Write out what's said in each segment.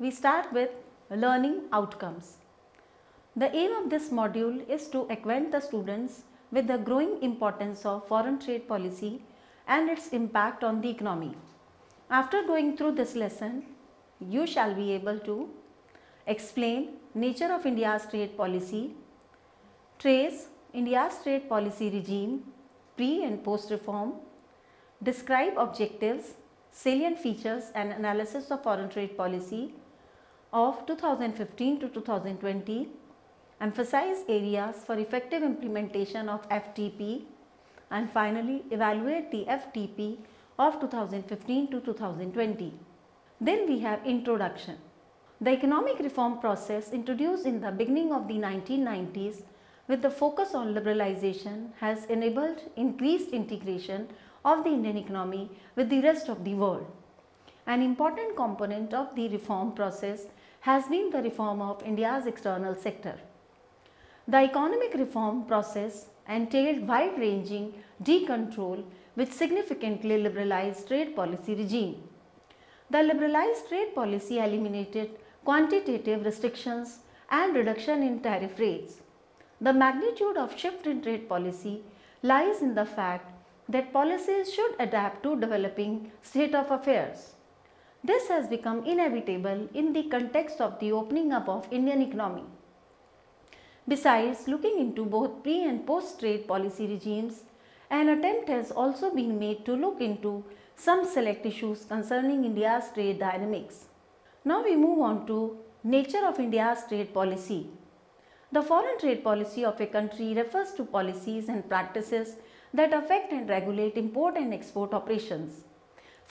we start with learning outcomes. The aim of this module is to acquaint the students with the growing importance of foreign trade policy and its impact on the economy. After going through this lesson, you shall be able to explain nature of India's trade policy, trace India's trade policy regime, pre and post reform, describe objectives, salient features and analysis of foreign trade policy of 2015 to 2020, emphasize areas for effective implementation of FTP, and finally evaluate the FTP of 2015 to 2020. Then we have introduction. The economic reform process introduced in the beginning of the 1990s with the focus on liberalization has enabled increased integration of the Indian economy with the rest of the world. An important component of the reform process has been the reform of India's external sector. The economic reform process entailed wide-ranging decontrol which significantly liberalized trade policy regime. The liberalized trade policy eliminated quantitative restrictions and reduction in tariff rates. The magnitude of shift in trade policy lies in the fact that policies should adapt to developing state of affairs. This has become inevitable in the context of the opening up of Indian economy. Besides looking into both pre and post trade policy regimes, an attempt has also been made to look into some select issues concerning India's trade dynamics. Now we move on to nature of India's trade policy. The foreign trade policy of a country refers to policies and practices that affect and regulate import and export operations.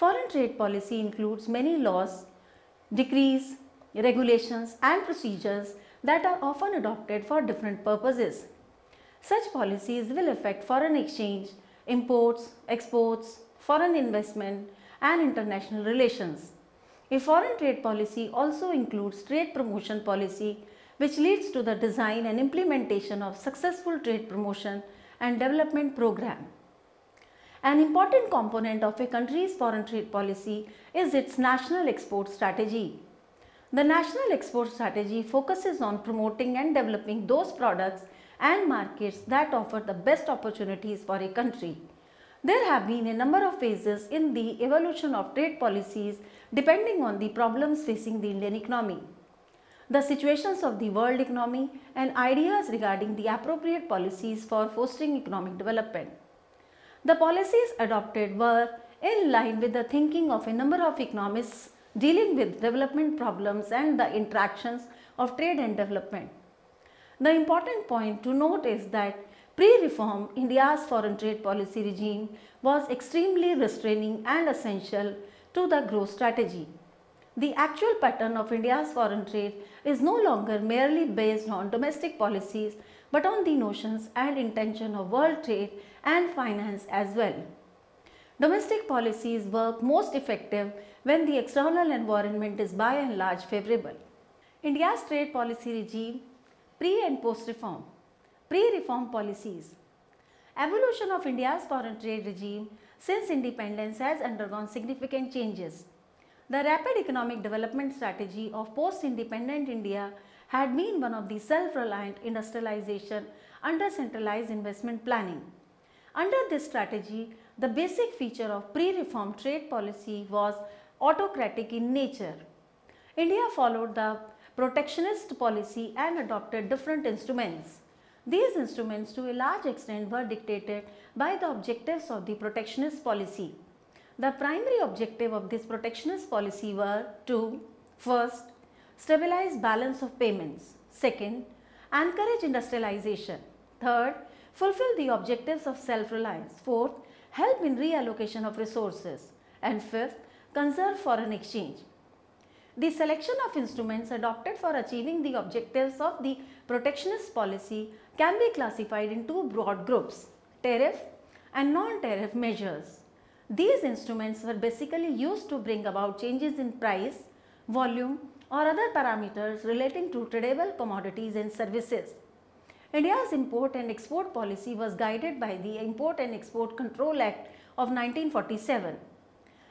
Foreign trade policy includes many laws, decrees, regulations and procedures that are often adopted for different purposes. Such policies will affect foreign exchange, imports, exports, foreign investment and international relations. A foreign trade policy also includes trade promotion policy, which leads to the design and implementation of successful trade promotion and development program. An important component of a country's foreign trade policy is its national export strategy. The national export strategy focuses on promoting and developing those products and markets that offer the best opportunities for a country. There have been a number of phases in the evolution of trade policies depending on the problems facing the Indian economy, the situations of the world economy and ideas regarding the appropriate policies for fostering economic development. The policies adopted were in line with the thinking of a number of economists dealing with development problems and the interactions of trade and development. The important point to note is that pre-reform India's foreign trade policy regime was extremely restraining and essential to the growth strategy. The actual pattern of India's foreign trade is no longer merely based on domestic policies but on the notions and intention of world trade and finance as well. Domestic policies work most effective when the external environment is by and large favorable. India's trade policy regime, pre and post reform. Pre-reform policies. Evolution of India's foreign trade regime since independence has undergone significant changes. The rapid economic development strategy of post-independent India had been one of the self-reliant industrialization under centralized investment planning. Under this strategy, the basic feature of pre-reform trade policy was autocratic in nature. India followed the protectionist policy and adopted different instruments. These instruments to a large extent were dictated by the objectives of the protectionist policy. The primary objective of this protectionist policy were to, first, stabilize balance of payments, second, encourage industrialization, third, fulfill the objectives of self-reliance, fourth, help in reallocation of resources, and fifth, conserve foreign exchange. The selection of instruments adopted for achieving the objectives of the protectionist policy can be classified in two broad groups, tariff and non-tariff measures. These instruments were basically used to bring about changes in price, volume or other parameters relating to tradable commodities and services. India's import and export policy was guided by the Import and Export Control Act of 1947.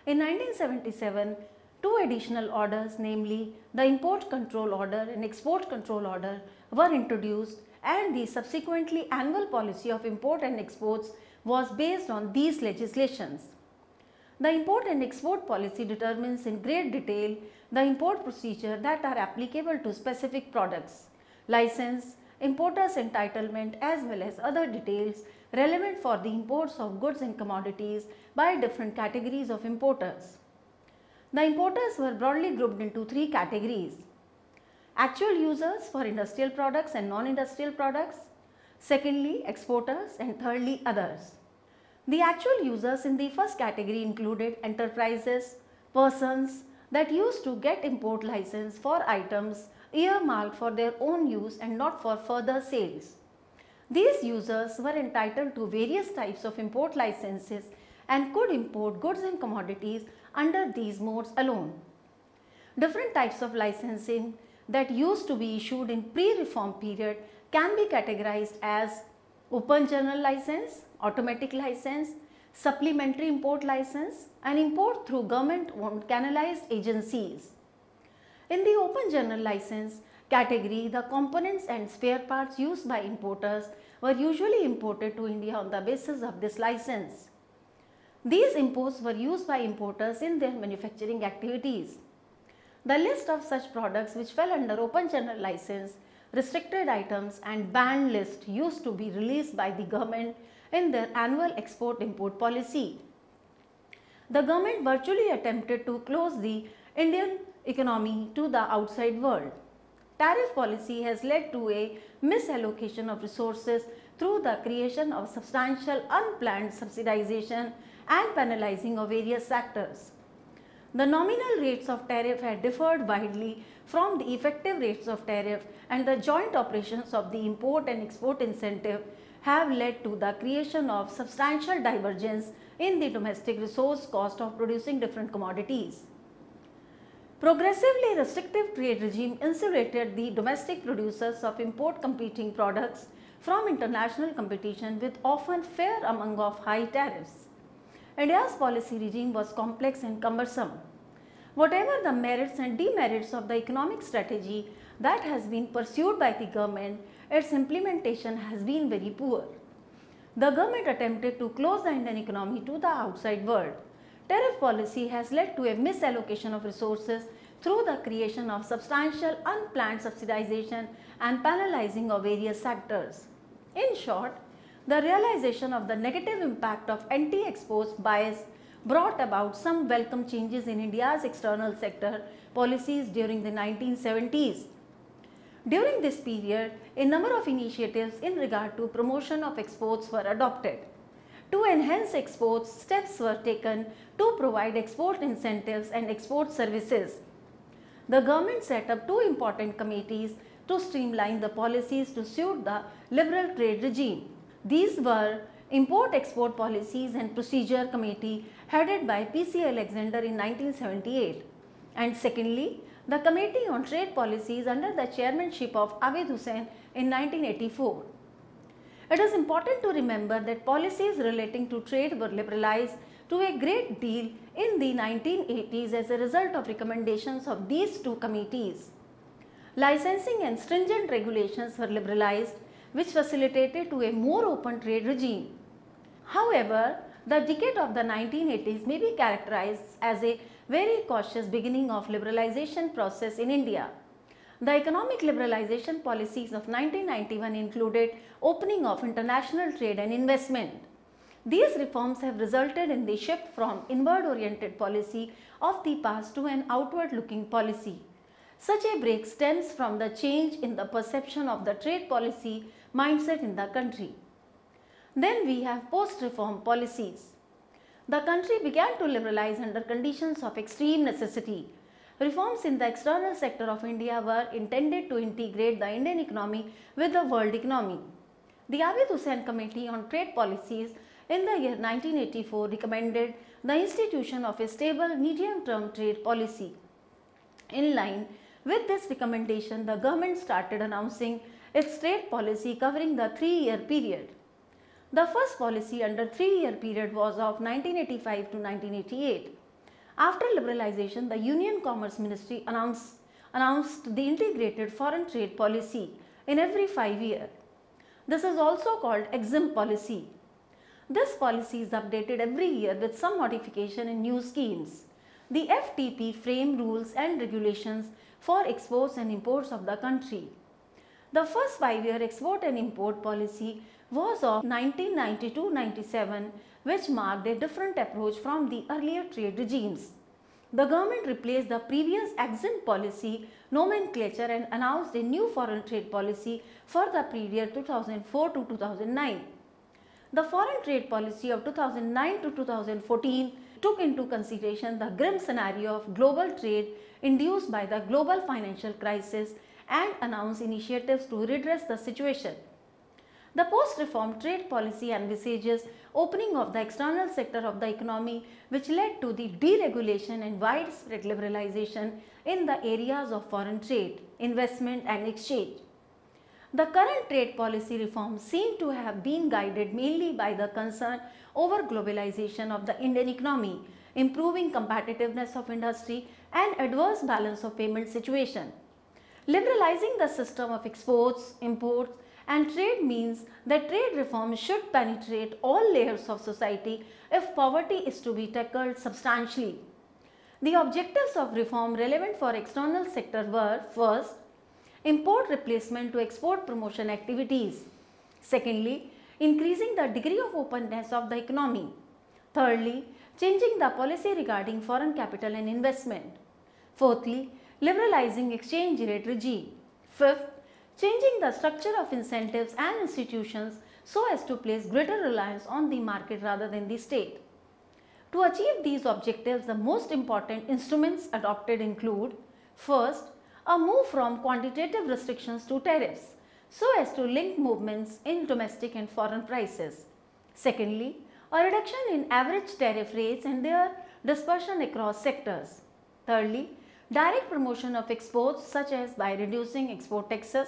In 1977, Two additional orders, namely the Import Control Order and Export Control Order, were introduced, and the subsequently annual policy of import and exports was based on these legislations. The import and export policy determines in great detail the import procedure that are applicable to specific products, license, importer's entitlement, as well as other details relevant for the imports of goods and commodities by different categories of importers. The importers were broadly grouped into three categories: actual users for industrial products and non-industrial products, secondly exporters, and thirdly others. The actual users in the first category included enterprises, persons that used to get import license for items earmarked for their own use and not for further sales. These users were entitled to various types of import licenses and could import goods and commodities under these modes alone. Different types of licensing that used to be issued in pre-reform period can be categorized as open general license, automatic license, supplementary import license, and import through government-owned canalized agencies. In the open general license category, the components and spare parts used by importers were usually imported to India on the basis of this license. These imports were used by importers in their manufacturing activities. The list of such products which fell under open general license, restricted items, and banned list used to be released by the government in their annual export-import policy. The government virtually attempted to close the Indian economy to the outside world. Tariff policy has led to a misallocation of resources through the creation of substantial unplanned subsidization and penalizing of various sectors. The nominal rates of tariff had differed widely from the effective rates of tariff, and the joint operations of the import and export incentive have led to the creation of substantial divergence in the domestic resource cost of producing different commodities. Progressively restrictive trade regime insulated the domestic producers of import competing products from international competition with often fair among of high tariffs. India's policy regime was complex and cumbersome. Whatever the merits and demerits of the economic strategy that has been pursued by the government, its implementation has been very poor. The government attempted to close the Indian economy to the outside world. Tariff policy has led to a misallocation of resources through the creation of substantial unplanned subsidization and penalizing of various sectors. In short, the realization of the negative impact of anti-export bias brought about some welcome changes in India's external sector policies during the 1970s. During this period, a number of initiatives in regard to promotion of exports were adopted. To enhance exports, steps were taken to provide export incentives and export services. The government set up two important committees to streamline the policies to suit the liberal trade regime. These were Import-Export Policies and Procedure Committee headed by P.C. Alexander in 1978, and secondly, the Committee on Trade Policies under the chairmanship of Abid Hussain in 1984. It is important to remember that policies relating to trade were liberalized to a great deal in the 1980s as a result of recommendations of these two committees. Licensing and stringent regulations were liberalized, which facilitated to a more open trade regime. However, the decade of the 1980s may be characterized as a very cautious beginning of liberalization process in India. The economic liberalization policies of 1991 included opening of international trade and investment. These reforms have resulted in the shift from inward-oriented policy of the past to an outward-looking policy. Such a break stems from the change in the perception of the trade policy mindset in the country. Then we have post-reform policies. The country began to liberalize under conditions of extreme necessity. Reforms in the external sector of India were intended to integrate the Indian economy with the world economy. The Abid Hussain Committee on Trade Policies in the year 1984 recommended the institution of a stable medium-term trade policy. In line with this recommendation, the government started announcing its trade policy covering the 3-year period. The first policy under 3-year period was of 1985 to 1988. After liberalization, the Union Commerce Ministry announced the integrated foreign trade policy in every 5 years. This is also called EXIM policy. This policy is updated every year with some modification in new schemes. The FTP frame rules and regulations for exports and imports of the country. The first 5-year export and import policy was of 1992-97, which marked a different approach from the earlier trade regimes. The government replaced the previous EXIM policy nomenclature and announced a new foreign trade policy for the period 2004 to 2009. The foreign trade policy of 2009 to 2014 took into consideration the grim scenario of global trade induced by the global financial crisis and announced initiatives to redress the situation. The post-reform trade policy envisages opening of the external sector of the economy, which led to the deregulation and widespread liberalization in the areas of foreign trade, investment and exchange. The current trade policy reforms seem to have been guided mainly by the concern over globalization of the Indian economy, improving competitiveness of industry and adverse balance of payment situation. Liberalizing the system of exports, imports and trade means that trade reforms should penetrate all layers of society if poverty is to be tackled substantially. The objectives of reform relevant for external sector were: first, import replacement to export promotion activities; secondly, increasing the degree of openness of the economy; thirdly, changing the policy regarding foreign capital and investment; fourthly, liberalizing exchange rate regime; fifth, changing the structure of incentives and institutions so as to place greater reliance on the market rather than the state. To achieve these objectives, the most important instruments adopted include: first, a move from quantitative restrictions to tariffs so as to link movements in domestic and foreign prices; secondly, a reduction in average tariff rates and their dispersion across sectors; thirdly, direct promotion of exports such as by reducing export taxes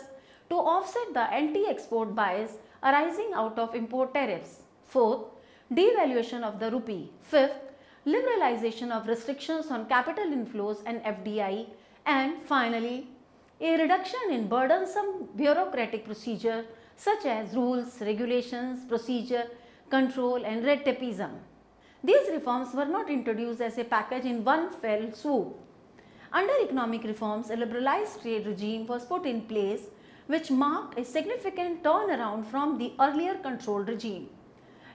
to offset the anti-export bias arising out of import tariffs; fourth, devaluation of the rupee; fifth, liberalization of restrictions on capital inflows and FDI; and finally, a reduction in burdensome bureaucratic procedure such as rules, regulations, procedure, control and red tapeism. These reforms were not introduced as a package in one fell swoop. Under economic reforms, a liberalized trade regime was put in place which marked a significant turnaround from the earlier controlled regime.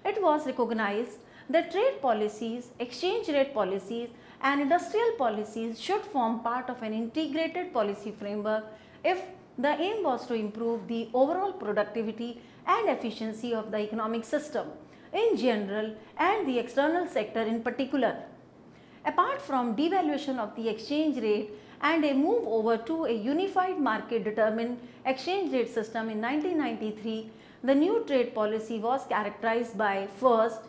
It was recognized that trade policies, exchange rate policies and industrial policies should form part of an integrated policy framework if the aim was to improve the overall productivity and efficiency of the economic system in general and the external sector in particular. Apart from devaluation of the exchange rate and a move over to a unified market determined exchange rate system in 1993, the new trade policy was characterized by: first,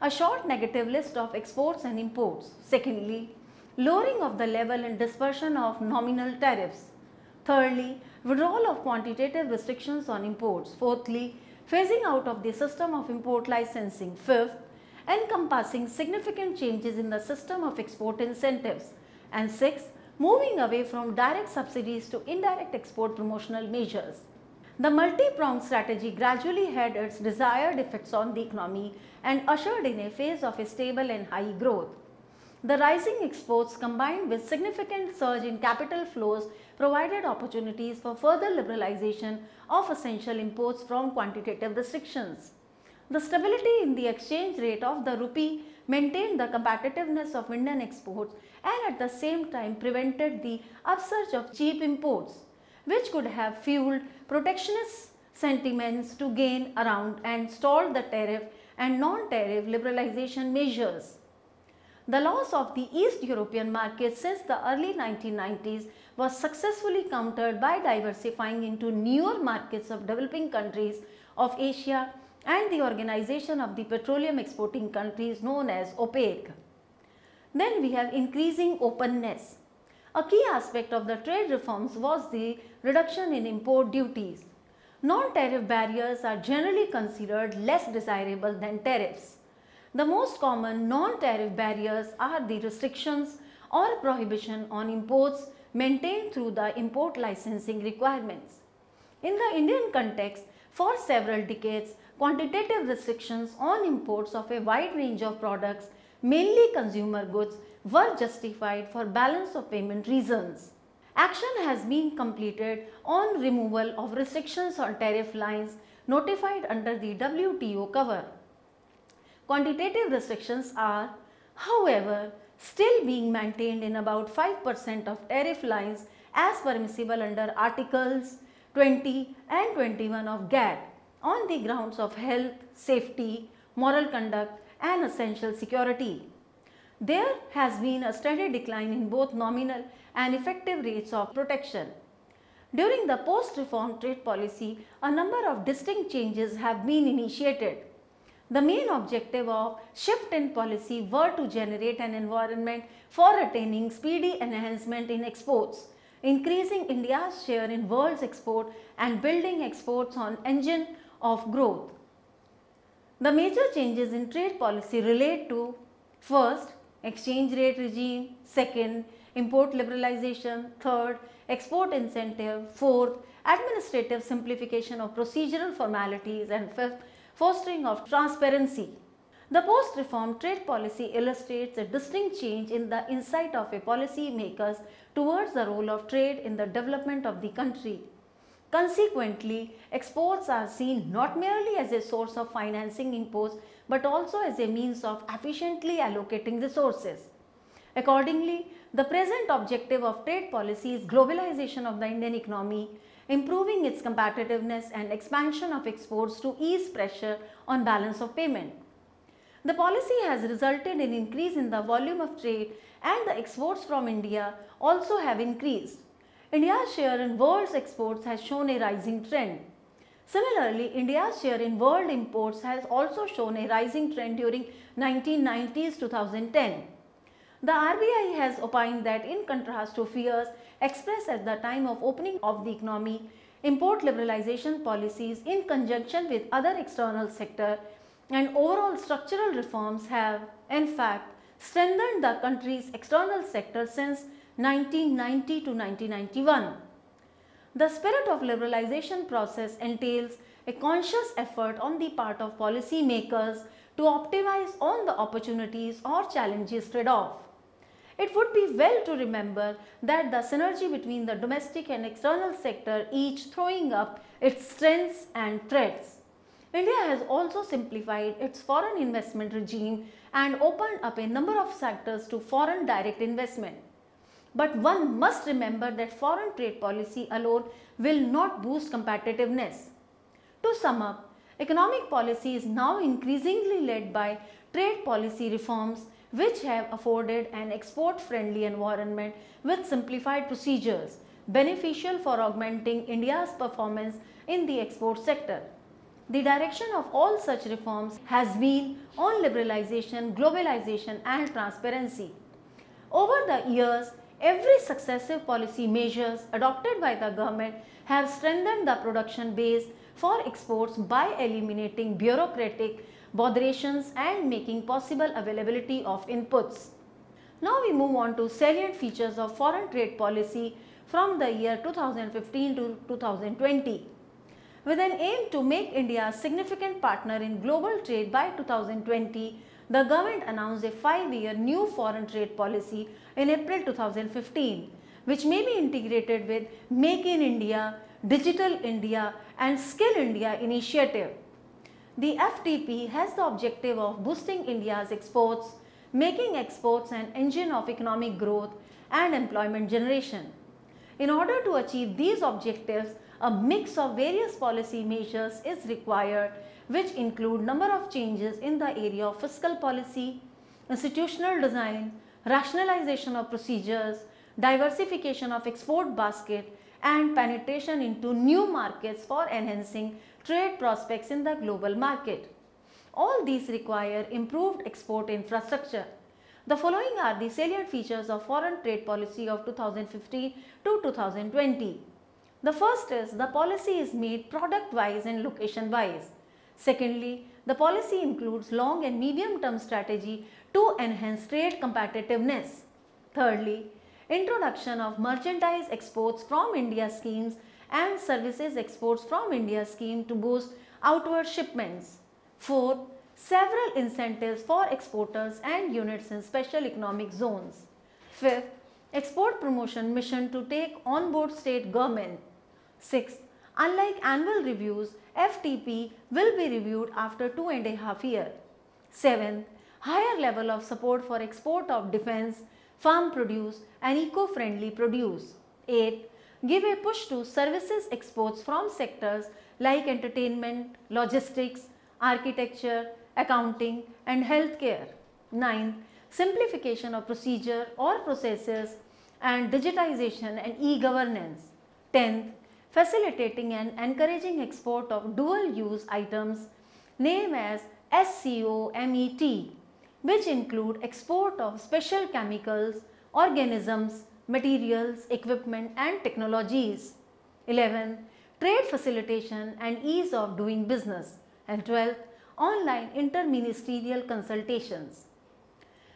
a short negative list of exports and imports; secondly, lowering of the level and dispersion of nominal tariffs; thirdly, withdrawal of quantitative restrictions on imports; fourthly, phasing out of the system of import licensing; fifth, encompassing significant changes in the system of export incentives; and sixth, moving away from direct subsidies to indirect export promotional measures. The multi-pronged strategy gradually had its desired effects on the economy and ushered in a phase of a stable and high growth. The rising exports combined with significant surge in capital flows provided opportunities for further liberalization of essential imports from quantitative restrictions. The stability in the exchange rate of the rupee maintained the competitiveness of Indian exports and at the same time prevented the upsurge of cheap imports, which could have fueled protectionist sentiments to gain around and stalled the tariff and non-tariff liberalization measures. The loss of the East European market since the early 1990s was successfully countered by diversifying into newer markets of developing countries of Asia and the Organization of the Petroleum Exporting Countries known as OPEC. Then we have increasing openness. A key aspect of the trade reforms was the reduction in import duties. Non-tariff barriers are generally considered less desirable than tariffs. The most common non-tariff barriers are the restrictions or prohibition on imports maintained through the import licensing requirements. In the Indian context, for several decades, quantitative restrictions on imports of a wide range of products, mainly consumer goods, were justified for balance of payment reasons. Action has been completed on removal of restrictions on tariff lines notified under the WTO cover. Quantitative restrictions are, however, still being maintained in about 5% of tariff lines as permissible under Articles 20 and 21 of GATT on the grounds of health, safety, moral conduct and essential security. There has been a steady decline in both nominal and effective rates of protection. During the post-reform trade policy, a number of distinct changes have been initiated. The main objective of shift in policy were to generate an environment for attaining speedy enhancement in exports, increasing India's share in world's export and building exports on engine of growth. The major changes in trade policy relate to: first, exchange rate regime; second, import liberalization; third, export incentive; fourth, administrative simplification of procedural formalities; and fifth, fostering of transparency. The post-reform trade policy illustrates a distinct change in the insight of a policy makers towards the role of trade in the development of the country. Consequently, exports are seen not merely as a source of financing imports but also as a means of efficiently allocating resources. Accordingly, the present objective of trade policy is globalization of the Indian economy, improving its competitiveness and expansion of exports to ease pressure on balance of payment. The policy has resulted in increase in the volume of trade and the exports from India also have increased. India's share in world's exports has shown a rising trend. Similarly, India's share in world imports has also shown a rising trend during 1990s to 2010. The RBI has opined that in contrast to fears expressed at the time of opening of the economy, import liberalization policies in conjunction with other external sector and overall structural reforms have, in fact, strengthened the country's external sector since 1990 to 1991. The spirit of liberalization process entails a conscious effort on the part of policy makers to optimize on the opportunities or challenges trade-off. It would be well to remember that the synergy between the domestic and external sector each throwing up its strengths and threats. India has also simplified its foreign investment regime and opened up a number of sectors to foreign direct investment. But one must remember that foreign trade policy alone will not boost competitiveness. To sum up, economic policy is now increasingly led by trade policy reforms which have afforded an export-friendly environment with simplified procedures, beneficial for augmenting India's performance in the export sector. The direction of all such reforms has been on liberalization, globalization and transparency. Over the years, every successive policy measures adopted by the government have strengthened the production base for exports by eliminating bureaucratic botherations and making possible availability of inputs. Now we move on to salient features of foreign trade policy from the year 2015 to 2020. With an aim to make India a significant partner in global trade by 2020, the government announced a 5-year new foreign trade policy in April 2015, which may be integrated with Make in India, Digital India and Skill India initiative. The FTP has the objective of boosting India's exports, making exports an engine of economic growth and employment generation. In order to achieve these objectives, a mix of various policy measures is required, which include number of changes in the area of fiscal policy, institutional design, rationalization of procedures, diversification of export basket and penetration into new markets for enhancing trade prospects in the global market. All these require improved export infrastructure. The following are the salient features of foreign trade policy of 2015 to 2020. The first is the policy is made product wise and location wise. Secondly, The policy includes long and medium term strategy to enhance trade competitiveness. Thirdly, introduction of merchandise exports from India schemes and services exports from India scheme to boost outward shipments. Fourth, several incentives for exporters and units in special economic zones. Fifth, export promotion mission to take on board state government. Sixth, unlike annual reviews, FTP will be reviewed after 2.5 years. Seventh, higher level of support for export of defense, farm produce and eco-friendly produce. Eighth, give a push to services exports from sectors like entertainment, logistics, architecture, accounting and healthcare. Ninth, simplification of procedure or processes and digitization and e-governance. 10th, facilitating and encouraging export of dual use items named as SCOMET, which include export of special chemicals, organisms, materials, equipment and technologies. 11. Trade facilitation and ease of doing business. And 12. Online interministerial consultations.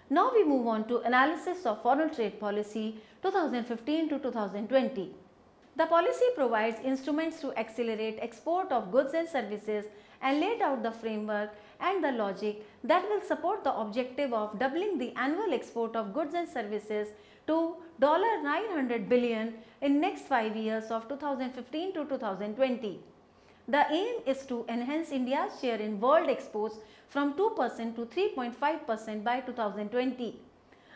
Now we move on to analysis of foreign trade policy 2015 to 2020. The policy provides instruments to accelerate export of goods and services and laid out the framework and the logic that will support the objective of doubling the annual export of goods and services to $900 billion in next 5 years of 2015 to 2020. The aim is to enhance India's share in world exports from 2% to 3.5% by 2020.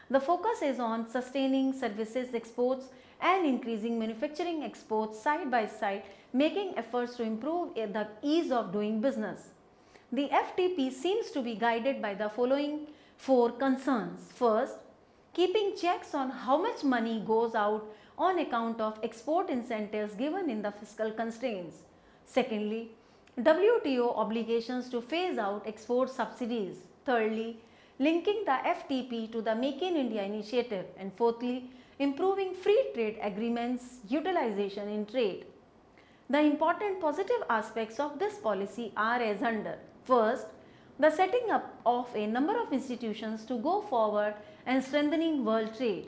The focus is on sustaining services exports and increasing manufacturing exports side by side, making efforts to improve the ease of doing business. The FTP seems to be guided by the following 4 concerns. First, keeping checks on how much money goes out on account of export incentives given in the fiscal constraints. Secondly, WTO obligations to phase out export subsidies. Thirdly, linking the FTP to the Make in India initiative. And fourthly, improving free trade agreements utilization in trade. The important positive aspects of this policy are as under. First, the setting up of a number of institutions to go forward and strengthening world trade.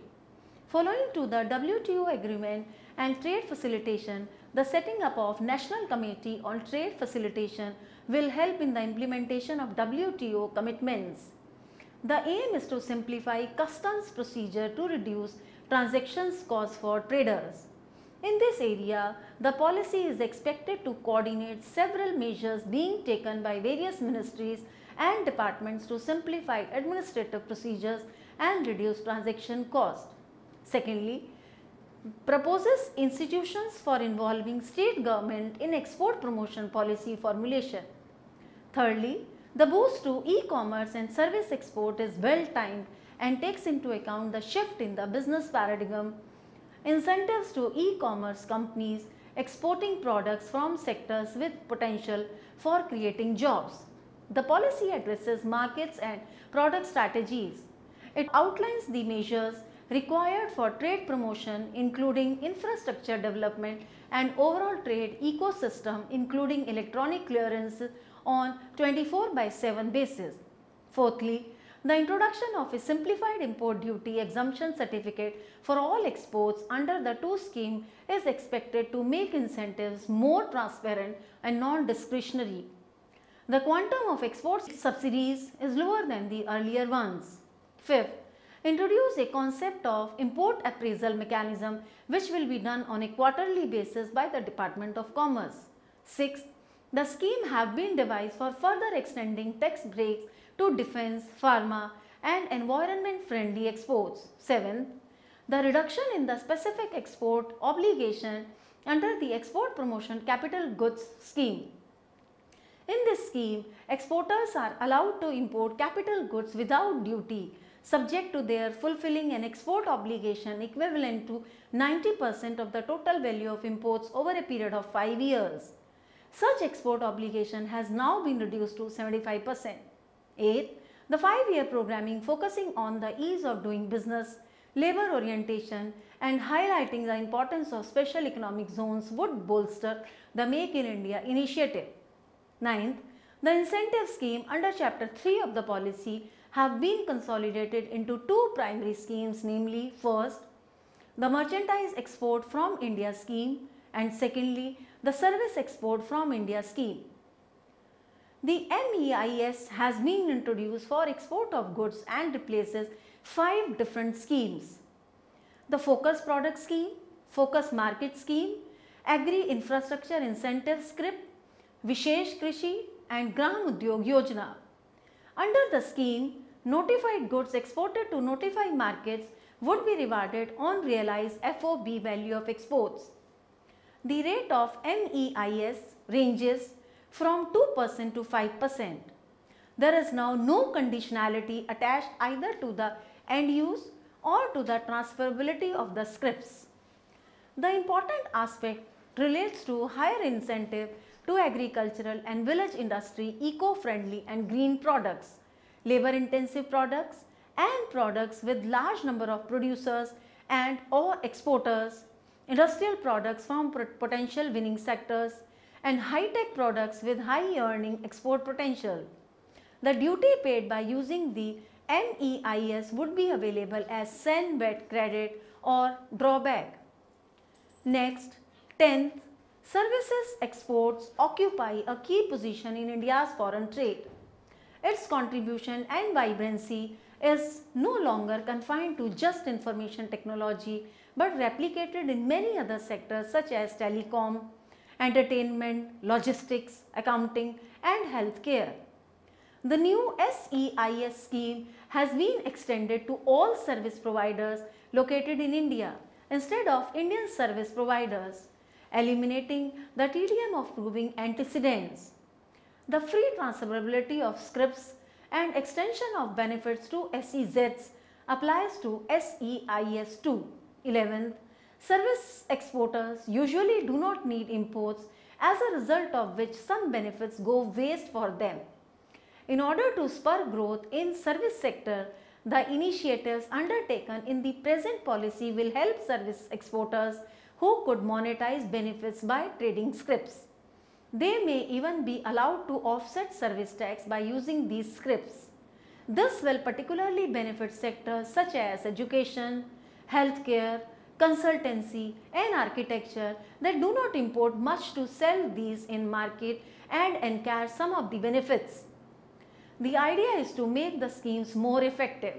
Following to the WTO agreement and trade facilitation, the setting up of National Committee on Trade Facilitation will help in the implementation of WTO commitments. The aim is to simplify customs procedure to reduce transactions costs for traders. In this area, the policy is expected to coordinate several measures being taken by various ministries and departments to simplify administrative procedures and reduce transaction cost. Secondly, proposes institutions for involving state government in export promotion policy formulation. Thirdly, the boost to e-commerce and service export is well timed and takes into account the shift in the business paradigm. Incentives to e-commerce companies exporting products from sectors with potential for creating jobs. The policy addresses markets and product strategies. It outlines the measures required for trade promotion, including infrastructure development and overall trade ecosystem, including electronic clearance on 24/7 basis. Fourthly, the introduction of a simplified import duty exemption certificate for all exports under the two scheme is expected to make incentives more transparent and non-discretionary. The quantum of export subsidies is lower than the earlier ones. Fifth, introduce a concept of import appraisal mechanism which will be done on a quarterly basis by the Department of Commerce. Sixth, the scheme have been devised for further extending tax breaks to defense, pharma and environment friendly exports. Seventh, the reduction in the specific export obligation under the Export Promotion Capital Goods Scheme. In this scheme, exporters are allowed to import capital goods without duty, subject to their fulfilling an export obligation equivalent to 90% of the total value of imports over a period of 5 years. Such export obligation has now been reduced to 75%. 8. The 5-year programming focusing on the ease of doing business, labor orientation and highlighting the importance of special economic zones would bolster the Make in India initiative. 9th, The incentive scheme under Chapter 3 of the policy have been consolidated into two primary schemes, namely first, the merchandise export from India scheme, and secondly, the service export from India scheme. The MEIS has been introduced for export of goods and replaces 5 different schemes: the Focus Product Scheme, Focus Market Scheme, Agri Infrastructure Incentive Scrip, Vishesh Krishi and Gram Udyog Yojana. Under the scheme, notified goods exported to notified markets would be rewarded on realized FOB value of exports. The rate of MEIS ranges from 2% to 5%. There is now no conditionality attached either to the end use or to the transferability of the scrips. The important aspect relates to higher incentive to agricultural and village industry, eco-friendly and green products, labor-intensive products and products with large number of producers and or exporters, industrial products from potential winning sectors and high-tech products with high earning export potential. The duty paid by using the MEIS would be available as sen-bet credit or drawback. Next, 10th, services exports occupy a key position in India's foreign trade. Its contribution and vibrancy is no longer confined to just information technology but replicated in many other sectors such as telecom, entertainment, logistics, accounting and healthcare. The new SEIS scheme has been extended to all service providers located in India instead of Indian service providers, eliminating the tedium of proving antecedents. The free transferability of scrips and extension of benefits to SEZs applies to SEIS too. 11th, service exporters usually do not need imports, as a result of which some benefits go waste for them. In order to spur growth in service sector, the initiatives undertaken in the present policy will help service exporters who could monetize benefits by trading scrips. They may even be allowed to offset service tax by using these scrips. This will particularly benefit sectors such as education, healthcare, consultancy and architecture that do not import much to sell these in market and encash some of the benefits. The idea is to make the schemes more effective.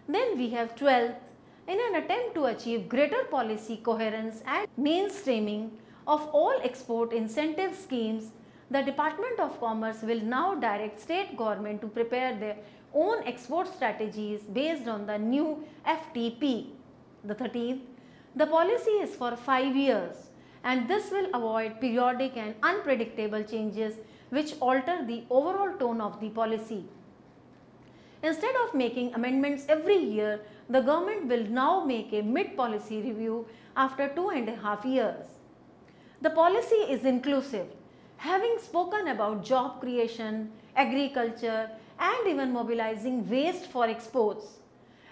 Then we have 12th, in an attempt to achieve greater policy coherence and mainstreaming of all export incentive schemes, the Department of Commerce will now direct state government to prepare their own export strategies based on the new FTP. The 13th, the policy is for 5 years and this will avoid periodic and unpredictable changes which alter the overall tone of the policy. Instead of making amendments every year, the government will now make a mid-policy review after 2.5 years. The policy is inclusive, having spoken about job creation, agriculture and even mobilizing waste for exports.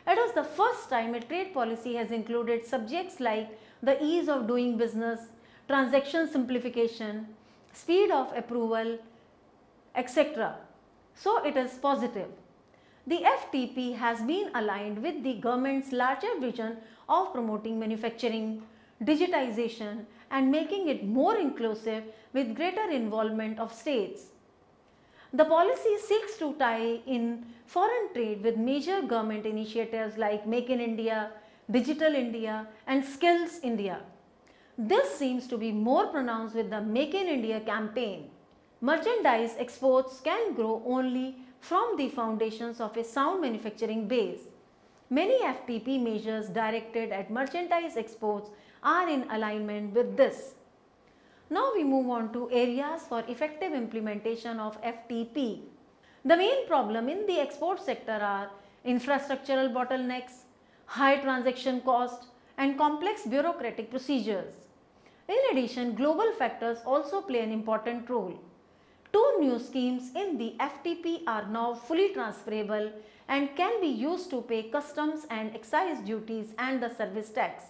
It is the first time a trade policy has included subjects like the ease of doing business, transaction simplification, speed of approval, etc. So it is positive. The FTP has been aligned with the government's larger vision of promoting manufacturing, digitization and making it more inclusive with greater involvement of states. The policy seeks to tie in foreign trade with major government initiatives like Make in India, Digital India and Skills India. This seems to be more pronounced with the Make in India campaign. Merchandise exports can grow only from the foundations of a sound manufacturing base. Many FTP measures directed at merchandise exports are in alignment with this. Now we move on to areas for effective implementation of FTP. The main problem in the export sector are infrastructural bottlenecks, high transaction cost and complex bureaucratic procedures. In addition, global factors also play an important role. 2 new schemes in the FTP are now fully transferable and can be used to pay customs and excise duties and the service tax.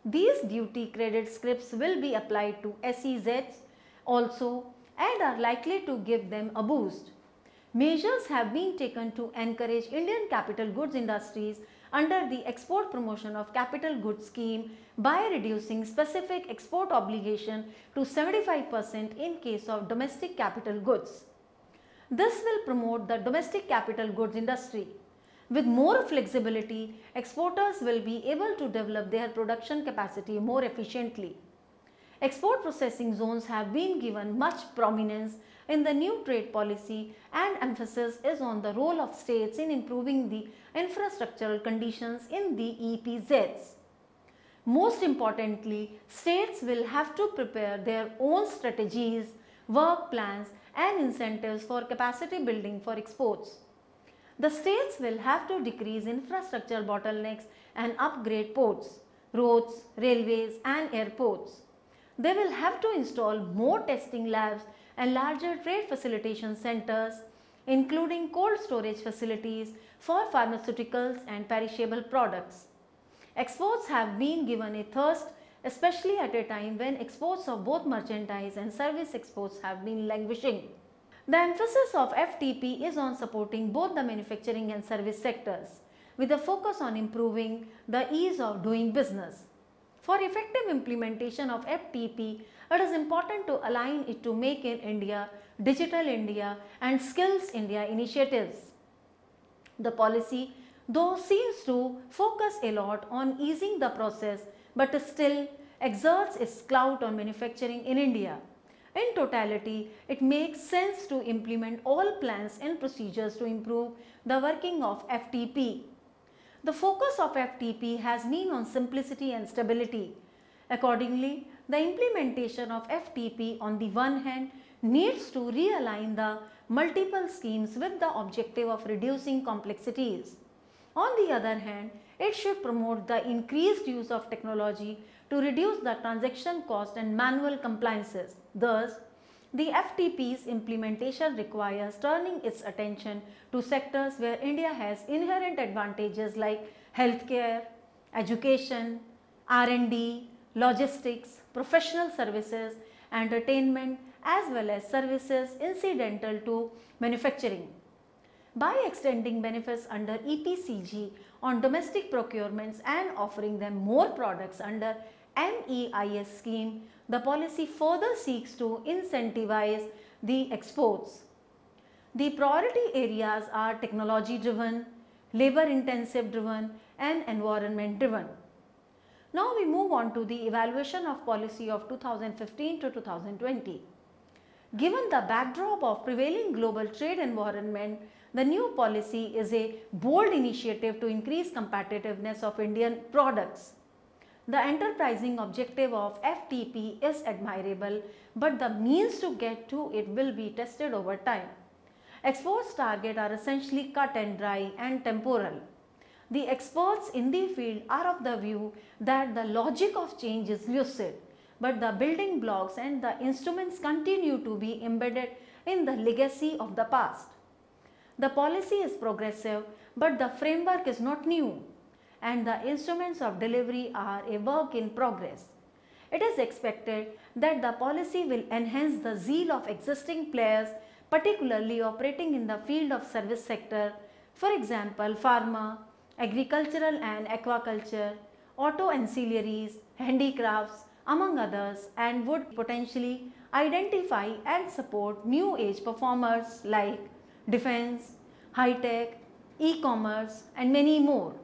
These duty credit scrips will be applied to SEZs also and are likely to give them a boost. Measures have been taken to encourage Indian capital goods industries under the Export Promotion of Capital Goods scheme by reducing specific export obligation to 75% in case of domestic capital goods. This will promote the domestic capital goods industry. With more flexibility, exporters will be able to develop their production capacity more efficiently. Export processing zones have been given much prominence in the new trade policy, and emphasis is on the role of states in improving the infrastructural conditions in the EPZs. Most importantly, states will have to prepare their own strategies, work plans and incentives for capacity building for exports. The states will have to decrease infrastructure bottlenecks and upgrade ports, roads, railways and airports. They will have to install more testing labs and larger trade facilitation centers, including cold storage facilities for pharmaceuticals and perishable products. Exports have been given a thrust, especially at a time when exports of both merchandise and service exports have been languishing. The emphasis of FTP is on supporting both the manufacturing and service sectors, with a focus on improving the ease of doing business. For effective implementation of FTP, it is important to align it to Make in India, Digital India and Skills India initiatives. The policy, though, seems to focus a lot on easing the process, but still exerts its clout on manufacturing in India. In totality, it makes sense to implement all plans and procedures to improve the working of FTP. The focus of FTP has been on simplicity and stability. Accordingly, the implementation of FTP on the one hand needs to realign the multiple schemes with the objective of reducing complexities. On the other hand, it should promote the increased use of technology to reduce the transaction cost and manual compliances. Thus, the FTP's implementation requires turning its attention to sectors where India has inherent advantages like healthcare, education, R&D, logistics, professional services, entertainment, as well as services incidental to manufacturing. By extending benefits under EPCG on domestic procurements and offering them more products under MEIS scheme, the policy further seeks to incentivize the exports. The priority areas are technology driven, labor intensive driven and environment driven. Now we move on to the evaluation of policy of 2015 to 2020. Given the backdrop of prevailing global trade environment, the new policy is a bold initiative to increase competitiveness of Indian products. The enterprising objective of FTP is admirable, but the means to get to it will be tested over time. Exports target are essentially cut and dry and temporal. The experts in the field are of the view that the logic of change is lucid, but the building blocks and the instruments continue to be embedded in the legacy of the past. The policy is progressive, but the framework is not new, and the instruments of delivery are a work in progress. It is expected that the policy will enhance the zeal of existing players, particularly operating in the field of service sector, for example, pharma, agricultural and aquaculture, auto ancillaries, handicrafts, among others, and would potentially identify and support new age performers like defense, high-tech, e-commerce and many more.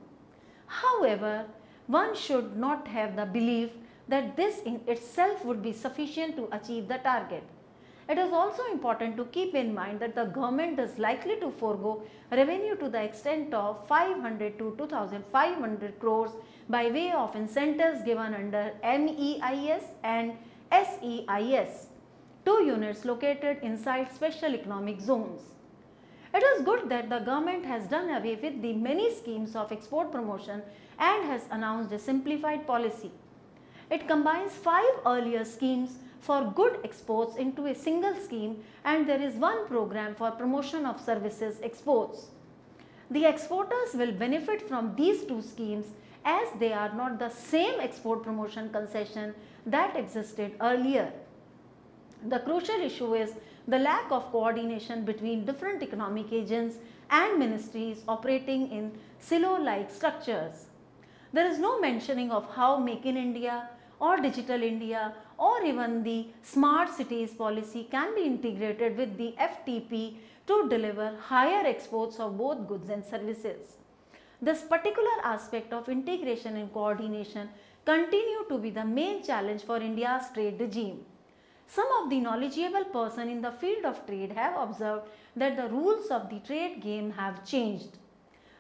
However, one should not have the belief that this in itself would be sufficient to achieve the target. It is also important to keep in mind that the government is likely to forego revenue to the extent of 500 to 2,500 crores by way of incentives given under MEIS and SEIS, two units located inside special economic zones. It is good that the government has done away with the many schemes of export promotion and has announced a simplified policy. It combines 5 earlier schemes for good exports into a single scheme, and there is one program for promotion of services exports. The exporters will benefit from these 2 schemes as they are not the same export promotion concession that existed earlier. The crucial issue is the lack of coordination between different economic agents and ministries operating in silo-like structures. There is no mentioning of how Make in India or Digital India or even the Smart Cities policy can be integrated with the FTP to deliver higher exports of both goods and services. This particular aspect of integration and coordination continue to be the main challenge for India's trade regime. Some of the knowledgeable persons in the field of trade have observed that the rules of the trade game have changed.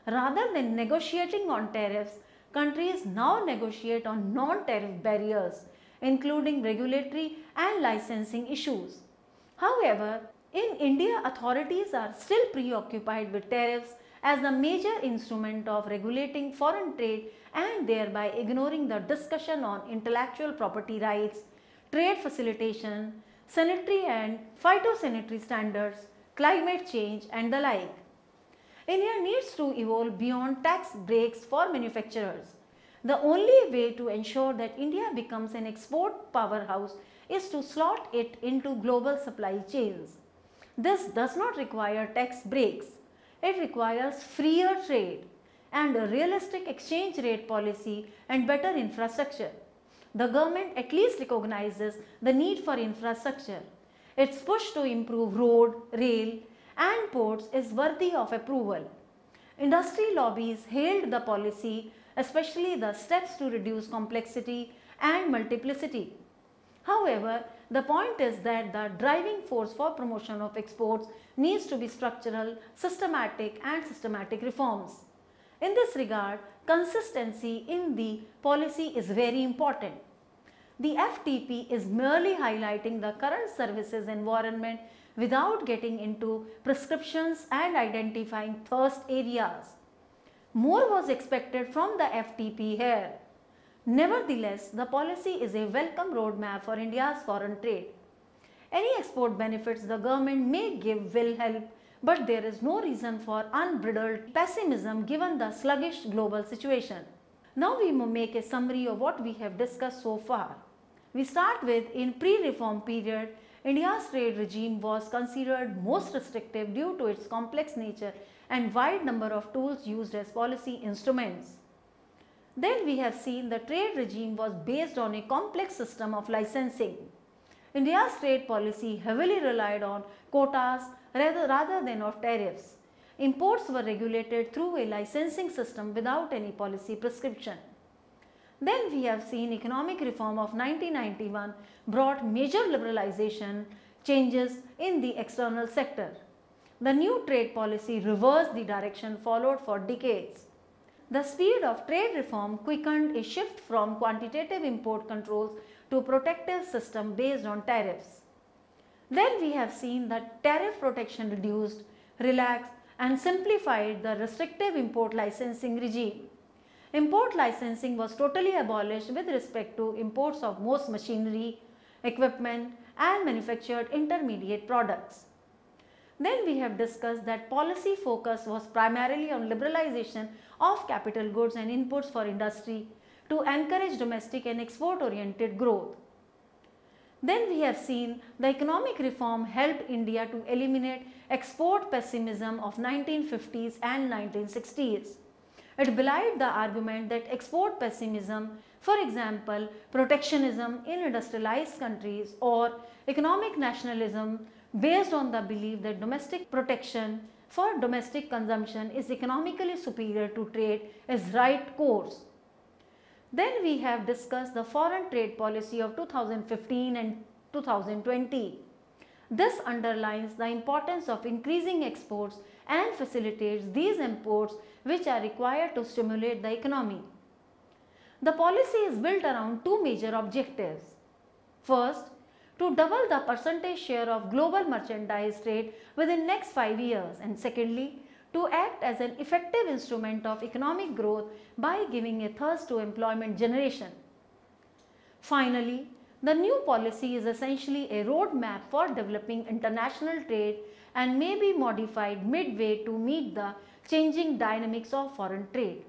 Rather than negotiating on tariffs, countries now negotiate on non-tariff barriers, including regulatory and licensing issues. However, in India, authorities are still preoccupied with tariffs as the major instrument of regulating foreign trade and thereby ignoring the discussion on intellectual property rights, trade facilitation, sanitary and phytosanitary standards, climate change and the like. India needs to evolve beyond tax breaks for manufacturers. The only way to ensure that India becomes an export powerhouse is to slot it into global supply chains. This does not require tax breaks. It requires freer trade and a realistic exchange rate policy and better infrastructure. The government at least recognizes the need for infrastructure. Its push to improve road, rail and ports is worthy of approval. Industry lobbies hailed the policy, especially the steps to reduce complexity and multiplicity. However, the point is that the driving force for promotion of exports needs to be structural, systematic reforms. In this regard, consistency in the policy is very important. The FTP is merely highlighting the current services environment without getting into prescriptions and identifying thirst areas. More was expected from the FTP here. Nevertheless, the policy is a welcome roadmap for India's foreign trade. Any export benefits the government may give will help, but there is no reason for unbridled pessimism given the sluggish global situation. Now we will make a summary of what we have discussed so far. We start with, in pre-reform period, India's trade regime was considered most restrictive due to its complex nature and wide number of tools used as policy instruments. Then we have seen the trade regime was based on a complex system of licensing. India's trade policy heavily relied on quotas rather than of tariffs. Imports were regulated through a licensing system without any policy prescription. Then we have seen economic reform of 1991 brought major liberalization changes in the external sector. The new trade policy reversed the direction followed for decades. The speed of trade reform quickened a shift from quantitative import controls to protective system based on tariffs. Then we have seen that tariff protection reduced, relaxed and simplified the restrictive import licensing regime. Import licensing was totally abolished with respect to imports of most machinery, equipment and manufactured intermediate products. Then we have discussed that policy focus was primarily on liberalization of capital goods and inputs for industry to encourage domestic and export oriented growth. Then we have seen the economic reform helped India to eliminate export pessimism of 1950s and 1960s. It belied the argument that export pessimism, for example, protectionism in industrialized countries or economic nationalism based on the belief that domestic protection for domestic consumption is economically superior to trade is right course. Then we have discussed the foreign trade policy of 2015 and 2020. This underlines the importance of increasing exports and facilitates these imports which are required to stimulate the economy. The policy is built around two major objectives. First, to double the percentage share of global merchandise trade within next 5 years, and secondly, to act as an effective instrument of economic growth by giving a thrust to employment generation. Finally, the new policy is essentially a roadmap for developing international trade and may be modified midway to meet the changing dynamics of foreign trade.